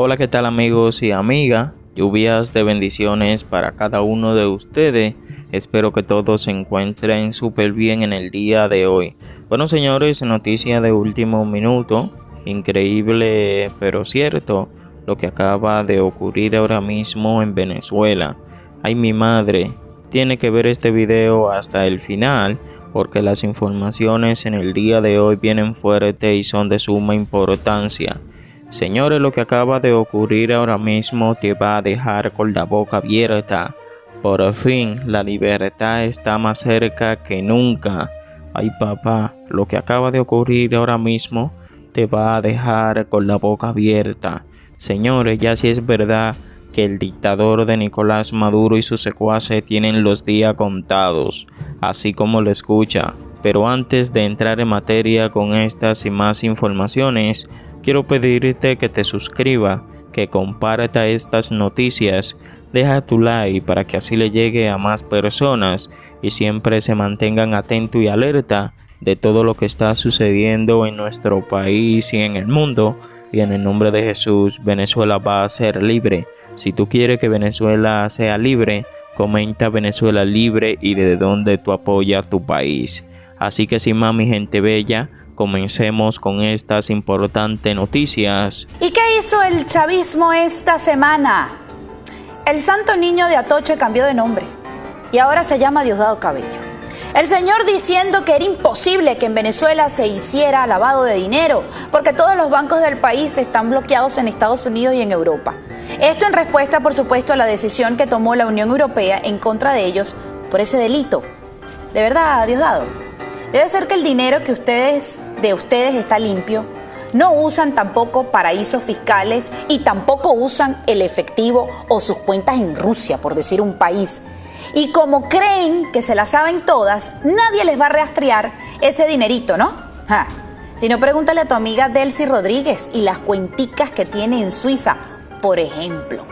Hola, ¿qué tal amigos y amigas? Lluvias de bendiciones para cada uno de ustedes. Espero que todos se encuentren súper bien en el día de hoy. Bueno, señores, noticia de último minuto. Increíble pero cierto lo que acaba de ocurrir ahora mismo en Venezuela. Ay, mi madre, tiene que ver este video hasta el final porque las informaciones en el día de hoy vienen fuertes y son de suma importancia. Señores, lo que acaba de ocurrir ahora mismo te va a dejar con la boca abierta. Por fin, la libertad está más cerca que nunca. Ay, papá, lo que acaba de ocurrir ahora mismo te va a dejar con la boca abierta. Señores, ya sí es verdad que el dictador de Nicolás Maduro y sus secuaces tienen los días contados, así como lo escucha. Pero antes de entrar en materia con estas y más informaciones, quiero pedirte que te suscribas, que comparta estas noticias, deja tu like para que así le llegue a más personas y siempre se mantengan atentos y alerta de todo lo que está sucediendo en nuestro país y en el mundo. Y en el nombre de Jesús, Venezuela va a ser libre. Si tú quieres que Venezuela sea libre, comenta Venezuela libre y de dónde tú apoyas tu país. Así que sin más, mi gente bella, comencemos con estas importantes noticias. ¿Y qué hizo el chavismo esta semana? El Santo Niño de Atoche cambió de nombre y ahora se llama Diosdado Cabello. El señor diciendo que era imposible que en Venezuela se hiciera lavado de dinero porque todos los bancos del país están bloqueados en Estados Unidos y en Europa. Esto en respuesta, por supuesto, a la decisión que tomó la Unión Europea en contra de ellos por ese delito. ¿De verdad, Diosdado? Debe ser que el dinero de ustedes está limpio. No usan tampoco paraísos fiscales y tampoco usan el efectivo o sus cuentas en Rusia, por decir un país. Y como creen que se la saben todas, nadie les va a rastrear ese dinerito, ¿no? Si no, pregúntale a tu amiga Delcy Rodríguez y las cuenticas que tiene en Suiza, por ejemplo.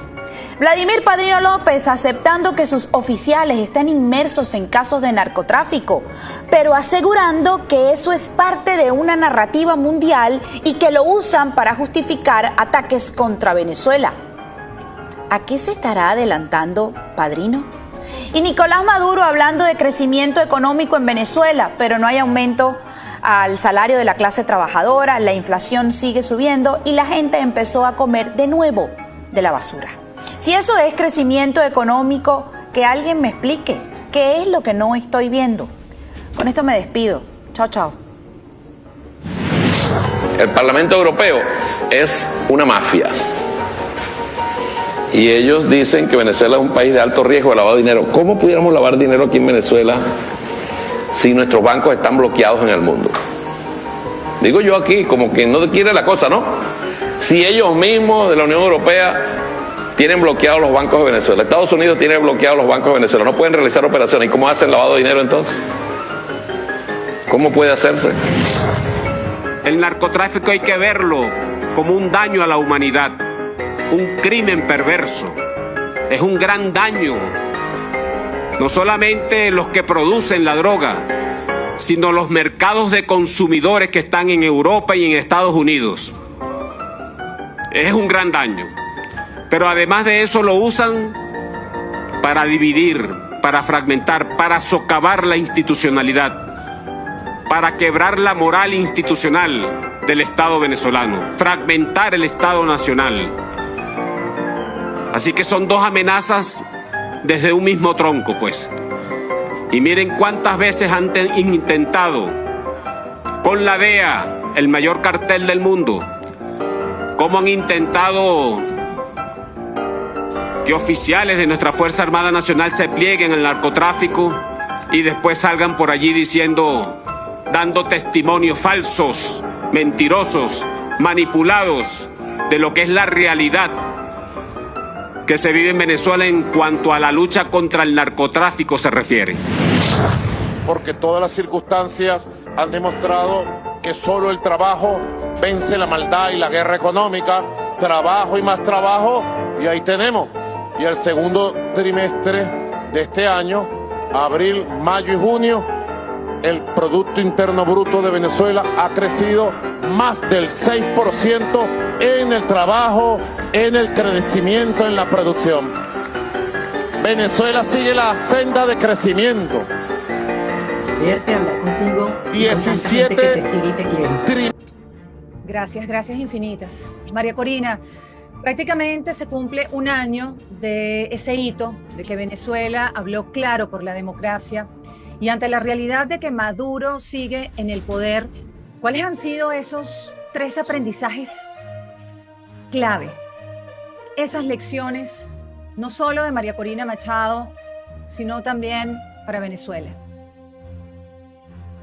Vladimir Padrino López aceptando que sus oficiales están inmersos en casos de narcotráfico, pero asegurando que eso es parte de una narrativa mundial y que lo usan para justificar ataques contra Venezuela. ¿A qué se estará adelantando Padrino? Y Nicolás Maduro hablando de crecimiento económico en Venezuela, pero no hay aumento al salario de la clase trabajadora, la inflación sigue subiendo y la gente empezó a comer de nuevo de la basura. Si eso es crecimiento económico, que alguien me explique qué es lo que no estoy viendo. Con esto me despido. Chao, chao. El Parlamento Europeo es una mafia. Y ellos dicen que Venezuela es un país de alto riesgo de lavado de dinero. ¿Cómo pudiéramos lavar dinero aquí en Venezuela si nuestros bancos están bloqueados en el mundo? Digo yo aquí, como que no quiere la cosa, ¿no? Si ellos mismos de la Unión Europea tienen bloqueados los bancos de Venezuela, Estados Unidos tiene bloqueados los bancos de Venezuela, no pueden realizar operaciones. ¿Y cómo hacen lavado de dinero entonces? ¿Cómo puede hacerse? El narcotráfico hay que verlo como un daño a la humanidad, un crimen perverso. Es un gran daño, no solamente los que producen la droga, sino los mercados de consumidores que están en Europa y en Estados Unidos. Es un gran daño. Pero además de eso lo usan para dividir, para fragmentar, para socavar la institucionalidad, para quebrar la moral institucional del Estado venezolano, fragmentar el Estado nacional. Así que son dos amenazas desde un mismo tronco, pues. Y miren cuántas veces han intentado con la DEA, el mayor cartel del mundo, cómo han intentado que oficiales de nuestra Fuerza Armada Nacional se plieguen al narcotráfico y después salgan por allí dando testimonios falsos, mentirosos, manipulados de lo que es la realidad que se vive en Venezuela en cuanto a la lucha contra el narcotráfico se refiere. Porque todas las circunstancias han demostrado que solo el trabajo vence la maldad y la guerra económica. Trabajo y más trabajo, y ahí tenemos. Y el segundo trimestre de este año, abril, mayo y junio, el Producto Interno Bruto de Venezuela ha crecido más del 6% en el trabajo, en el crecimiento, en la producción. Venezuela sigue la senda de crecimiento. Verte, hablar contigo. 17 que te sigue y te quiere. Gracias infinitas. María Corina, prácticamente se cumple un año de ese hito, de que Venezuela habló claro por la democracia, y ante la realidad de que Maduro sigue en el poder, ¿cuáles han sido esos 3 aprendizajes clave? Esas lecciones, no solo de María Corina Machado, sino también para Venezuela.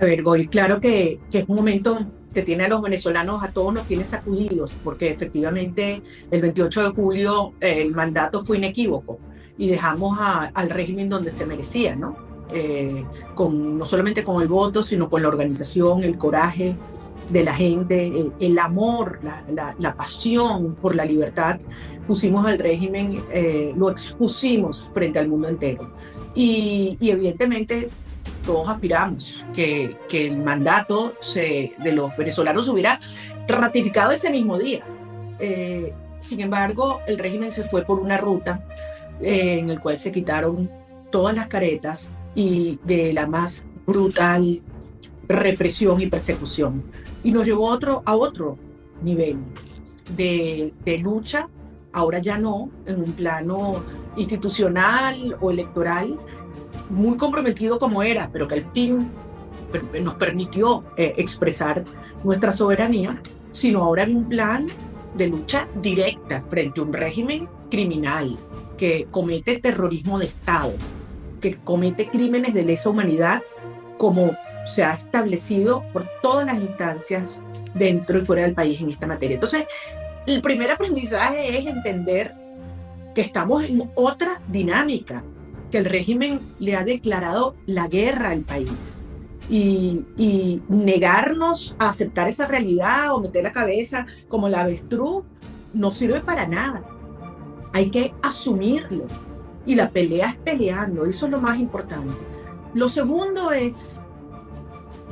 A ver, Goy, claro que es un momento que tiene a los venezolanos, a todos nos tiene sacudidos, porque efectivamente el 28 de julio el mandato fue inequívoco y dejamos al régimen donde se merecía, ¿no? No solamente con el voto, sino con la organización, el coraje de la gente, el amor, la pasión por la libertad. Pusimos al régimen, lo expusimos frente al mundo entero. Y evidentemente todos aspiramos que el mandato de los venezolanos se hubiera ratificado ese mismo día. Sin embargo, el régimen se fue por una ruta en la cual se quitaron todas las caretas y de la más brutal represión y persecución. Y nos llevó a otro nivel de lucha, ahora ya no en un plano institucional o electoral, muy comprometido como era, pero que al fin nos permitió expresar nuestra soberanía, sino ahora en un plan de lucha directa frente a un régimen criminal que comete terrorismo de Estado, que comete crímenes de lesa humanidad, como se ha establecido por todas las instancias dentro y fuera del país en esta materia. Entonces, el primer aprendizaje es entender que estamos en otra dinámica, que el régimen le ha declarado la guerra al país. Y negarnos a aceptar esa realidad o meter la cabeza como la avestruz no sirve para nada. Hay que asumirlo. Y la pelea es peleando, eso es lo más importante. Lo segundo es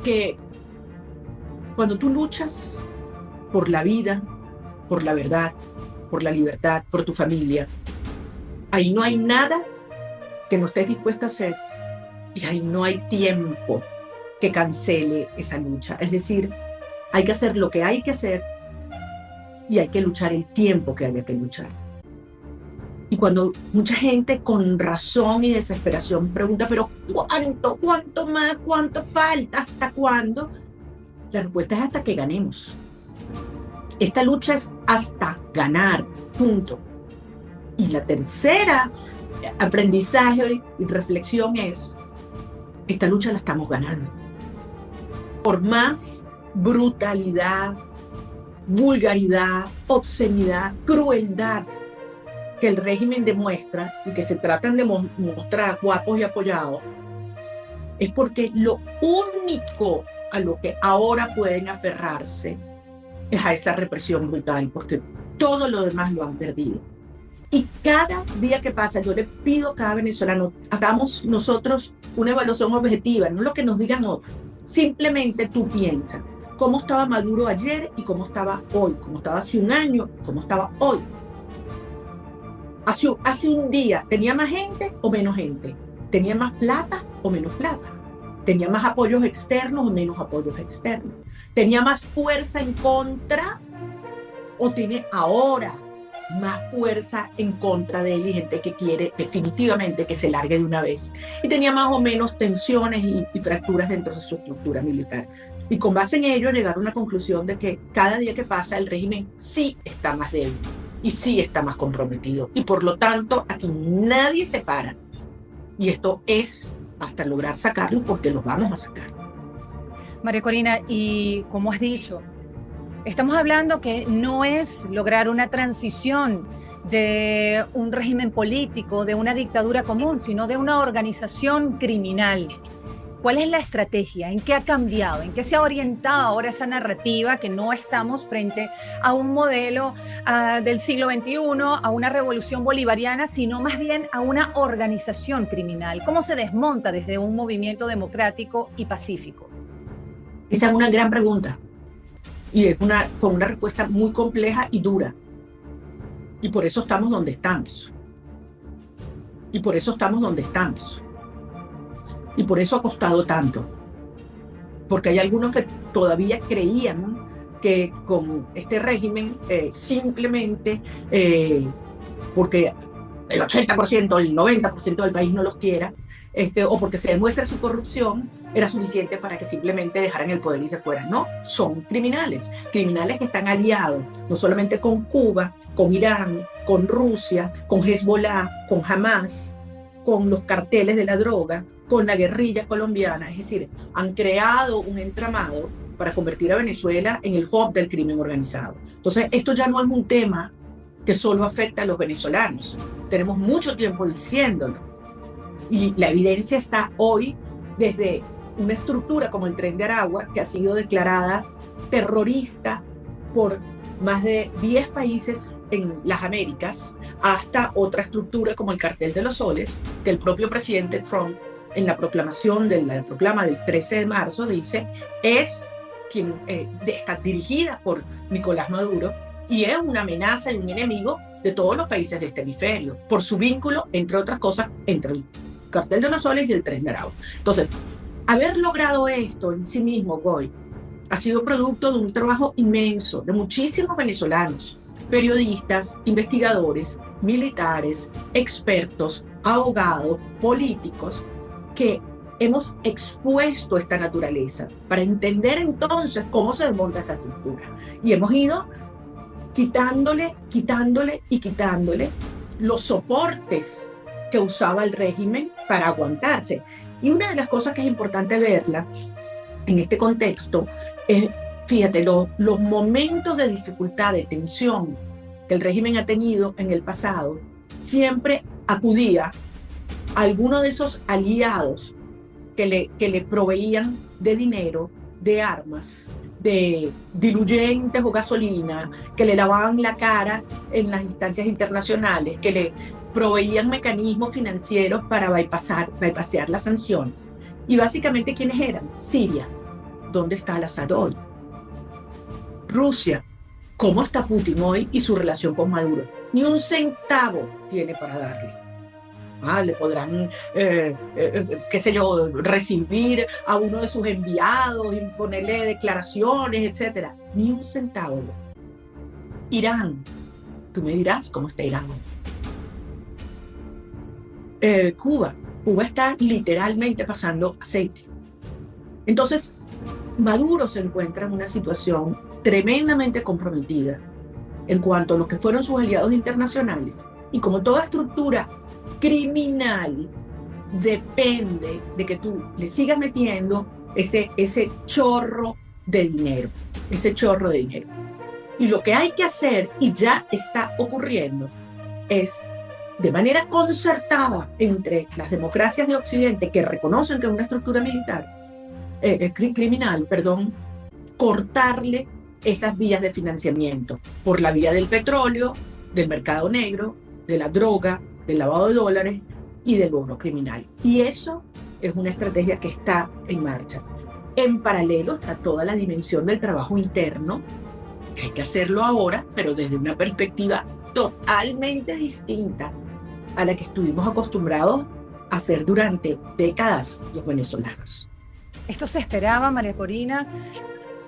que cuando tú luchas por la vida, por la verdad, por la libertad, por tu familia, ahí no hay nada que no estés dispuesta a hacer y ahí no hay tiempo que cancele esa lucha. Es decir, hay que hacer lo que hay que hacer y hay que luchar el tiempo que haya que luchar. Y cuando mucha gente con razón y desesperación pregunta, pero ¿cuánto más? ¿Cuánto falta? ¿Hasta cuándo? La respuesta es hasta que ganemos. Esta lucha es hasta ganar, punto. Y la tercera aprendizaje y reflexión es, esta lucha la estamos ganando. Por más brutalidad, vulgaridad, obscenidad, crueldad que el régimen demuestra y que se tratan de mostrar guapos y apoyados, es porque lo único a lo que ahora pueden aferrarse es a esa represión brutal, porque todo lo demás lo han perdido. Y cada día que pasa, yo le pido a cada venezolano, hagamos nosotros una evaluación objetiva, no lo que nos digan otros. Simplemente tú piensas cómo estaba Maduro ayer y cómo estaba hoy, cómo estaba hace un año, cómo estaba hoy. Hace un día, ¿tenía más gente o menos gente? ¿Tenía más plata o menos plata? ¿Tenía más apoyos externos o menos apoyos externos? ¿Tenía más fuerza en contra o tiene ahora más fuerza en contra de él y gente que quiere definitivamente que se largue de una vez? Y tenía más o menos tensiones y fracturas dentro de su estructura militar. Y con base en ello llegar a una conclusión de que cada día que pasa el régimen sí está más débil y sí está más comprometido. Y por lo tanto aquí nadie se para. Y esto es hasta lograr sacarlo, porque los vamos a sacar. María Corina, y como has dicho, estamos hablando que no es lograr una transición de un régimen político, de una dictadura común, sino de una organización criminal. ¿Cuál es la estrategia? ¿En qué ha cambiado? ¿En qué se ha orientado ahora esa narrativa que no estamos frente a un modelo del siglo XXI, a una revolución bolivariana, sino más bien a una organización criminal? ¿Cómo se desmonta desde un movimiento democrático y pacífico? Esa es una gran pregunta. y es con una respuesta muy compleja y dura. Y por eso estamos donde estamos. Y por eso estamos donde estamos. Y por eso ha costado tanto. Porque hay algunos que todavía creían que con este régimen simplemente porque el 80%, el 90% del país no los quiera, o porque se demuestra su corrupción, era suficiente para que simplemente dejaran el poder y se fueran. No, son criminales que están aliados no solamente con Cuba, con Irán, con Rusia, con Hezbollah, con Hamas, con los carteles de la droga, con la guerrilla colombiana. Es decir, han creado un entramado para convertir a Venezuela en el hub del crimen organizado. Entonces, esto ya no es un tema que solo afecta a los venezolanos. Tenemos mucho tiempo diciéndolo. Y la evidencia está hoy desde una estructura como el Tren de Aragua, que ha sido declarada terrorista por más de 10 países en las Américas, hasta otra estructura como el Cartel de los Soles, que el propio presidente Trump, en la proclamación de la proclama del 13 de marzo, dice, está dirigida por Nicolás Maduro y es una amenaza y un enemigo de todos los países de este hemisferio, por su vínculo, entre otras cosas, entre el Cartel de los Soles y el Tren de Aragua. Entonces, haber logrado esto en sí mismo, Goy, ha sido producto de un trabajo inmenso de muchísimos venezolanos, periodistas, investigadores, militares, expertos, abogados, políticos, que hemos expuesto esta naturaleza para entender entonces cómo se desmonta esta estructura. Y hemos ido quitándole los soportes que usaba el régimen para aguantarse. Y una de las cosas que es importante verla en este contexto es, fíjate, los momentos de dificultad, de tensión que el régimen ha tenido en el pasado, siempre acudía a alguno de esos aliados que le proveían de dinero, de armas, de diluyentes o gasolina, que le lavaban la cara en las instancias internacionales, que le proveían mecanismos financieros para bypassear las sanciones. Y básicamente, ¿quiénes eran? Siria. ¿Dónde está Al-Assad hoy? Rusia. ¿Cómo está Putin hoy y su relación con Maduro? Ni un centavo tiene para darle. Le podrán, qué sé yo, recibir a uno de sus enviados, imponerle declaraciones, etc. Ni un centavo. Irán. Tú me dirás cómo está Irán. Cuba. Cuba está literalmente pasando aceite. Entonces, Maduro se encuentra en una situación tremendamente comprometida en cuanto a lo que fueron sus aliados internacionales. Y como toda estructura criminal, depende de que tú le sigas metiendo ese chorro de dinero, Y lo que hay que hacer, y ya está ocurriendo, es de manera concertada entre las democracias de Occidente que reconocen que es una estructura militar, criminal, cortarle esas vías de financiamiento por la vía del petróleo, del mercado negro, de la droga, del lavado de dólares y del oro criminal. Y eso es una estrategia que está en marcha. En paralelo está toda la dimensión del trabajo interno, que hay que hacerlo ahora, pero desde una perspectiva totalmente distinta a la que estuvimos acostumbrados a hacer durante décadas los venezolanos. Esto se esperaba, María Corina,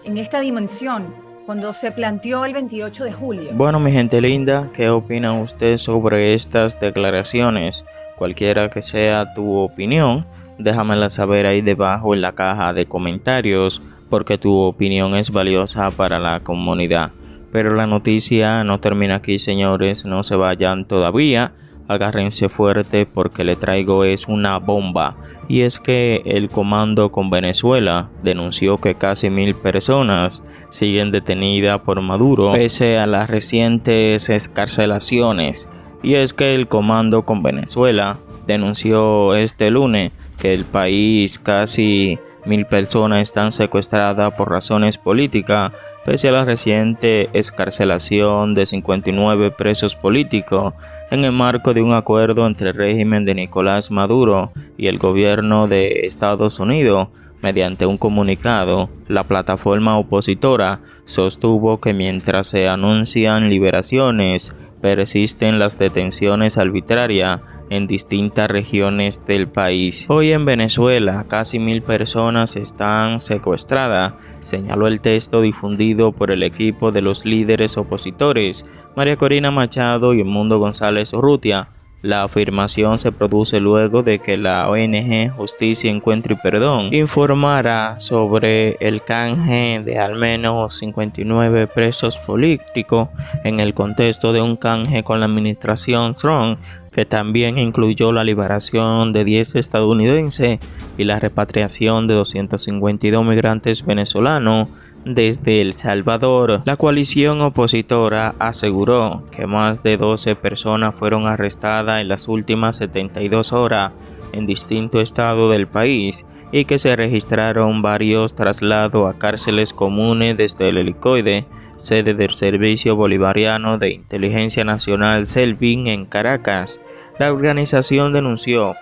en esta dimensión, cuando se planteó el 28 de julio. Bueno, mi gente linda, ¿qué opina usted sobre estas declaraciones? Cualquiera que sea tu opinión, déjamela saber ahí debajo en la caja de comentarios, porque tu opinión es valiosa para la comunidad. Pero la noticia no termina aquí, señores, no se vayan todavía. Agárrense fuerte porque le traigo es una bomba. Y es que el Comando con Venezuela denunció que casi 1000 personas siguen detenidas por Maduro pese a las recientes excarcelaciones. Y es que el Comando con Venezuela denunció este lunes que el país casi 1000 personas están secuestradas por razones políticas pese a la reciente excarcelación de 59 presos políticos en el marco de un acuerdo entre el régimen de Nicolás Maduro y el gobierno de Estados Unidos, Mediante un comunicado, la plataforma opositora sostuvo que mientras se anuncian liberaciones, persisten las detenciones arbitrarias en distintas regiones del país. Hoy en Venezuela, casi 1000 personas están secuestradas, señaló el texto difundido por el equipo de los líderes opositores, María Corina Machado y Edmundo González Urrutia. La afirmación se produce luego de que la ONG Justicia, Encuentro y Perdón informara sobre el canje de al menos 59 presos políticos en el contexto de un canje con la administración Trump, que también incluyó la liberación de 10 estadounidenses y la repatriación de 252 migrantes venezolanos desde El Salvador. La coalición opositora aseguró que más de 12 personas fueron arrestadas en las últimas 72 horas en distintos estados del país y que se registraron varios traslados a cárceles comunes desde el helicoide, sede del Servicio Bolivariano de Inteligencia Nacional SELBIN en Caracas. La organización denunció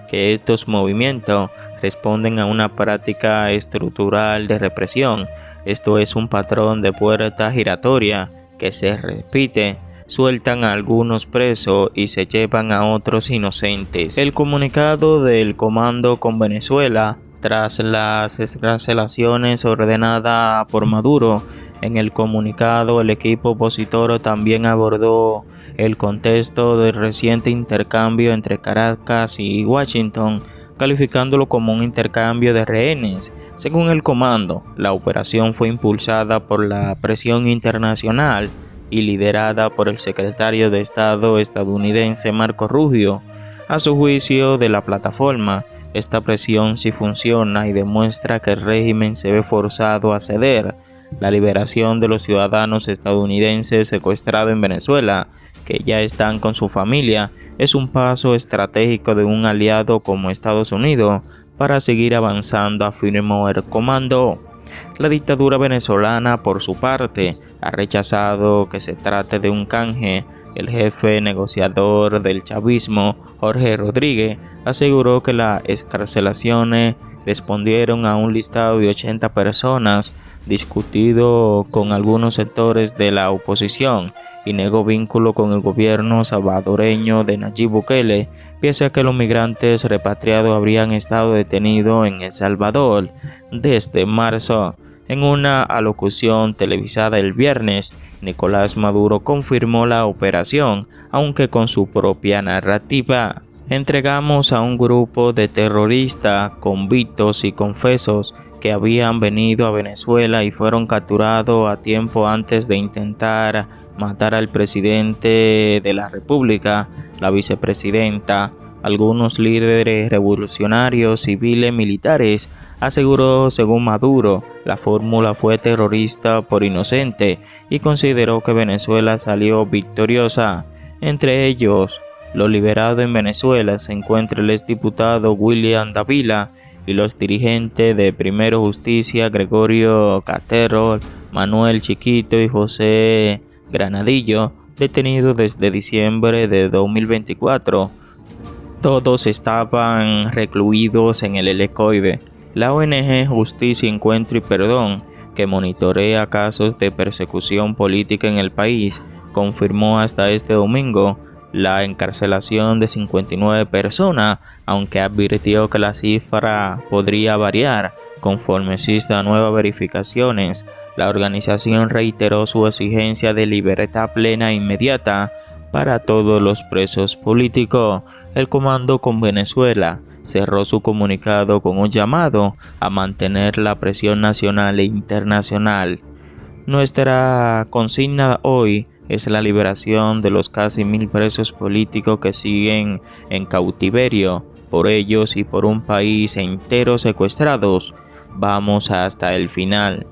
que estos movimientos responden a una práctica estructural de represión. Esto es un patrón de puerta giratoria que se repite. Sueltan a algunos presos y se llevan a otros inocentes. El comunicado del Comando con Venezuela tras las excarcelaciones ordenadas por Maduro. En el comunicado, el equipo opositor también abordó el contexto del reciente intercambio entre Caracas y Washington, calificándolo como un intercambio de rehenes. Según el comando, la operación fue impulsada por la presión internacional y liderada por el secretario de Estado estadounidense Marco Rubio. A su juicio de la plataforma, esta presión sí funciona y demuestra que el régimen se ve forzado a ceder. La liberación de los ciudadanos estadounidenses secuestrados en Venezuela, que ya están con su familia, es un paso estratégico de un aliado como Estados Unidos para seguir avanzando, afirmó el comando. La dictadura venezolana, por su parte, ha rechazado que se trate de un canje. El jefe negociador del chavismo, Jorge Rodríguez, aseguró que las excarcelaciones respondieron a un listado de 80 personas discutido con algunos sectores de la oposición y negó vínculo con el gobierno salvadoreño de Nayib Bukele, pese a que los migrantes repatriados habrían estado detenidos en El Salvador desde marzo. En una alocución televisada el viernes, Nicolás Maduro confirmó la operación, aunque con su propia narrativa. Entregamos a un grupo de terroristas convictos y confesos que habían venido a Venezuela y fueron capturados a tiempo antes de intentar matar al presidente de la República, la vicepresidenta, algunos líderes revolucionarios, civiles, militares, aseguró. Según Maduro, la fórmula fue terrorista por inocente y consideró que Venezuela salió victoriosa. Entre ellos, los liberados en Venezuela se encuentra el exdiputado William Dávila y los dirigentes de Primero Justicia, Gregorio Catero, Manuel Chiquito y José Granadillo, detenidos desde diciembre de 2024. Todos estaban recluidos en el helicoide. La ONG Justicia, Encuentro y Perdón, que monitorea casos de persecución política en el país, confirmó hasta este domingo la encarcelación de 59 personas, aunque advirtió que la cifra podría variar conforme existan nuevas verificaciones. La organización reiteró su exigencia de libertad plena e inmediata para todos los presos políticos. El Comando con Venezuela cerró su comunicado con un llamado a mantener la presión nacional e internacional. Nuestra consigna hoy es la liberación de los casi 1000 presos políticos que siguen en cautiverio. Por ellos y por un país entero secuestrados, vamos hasta el final.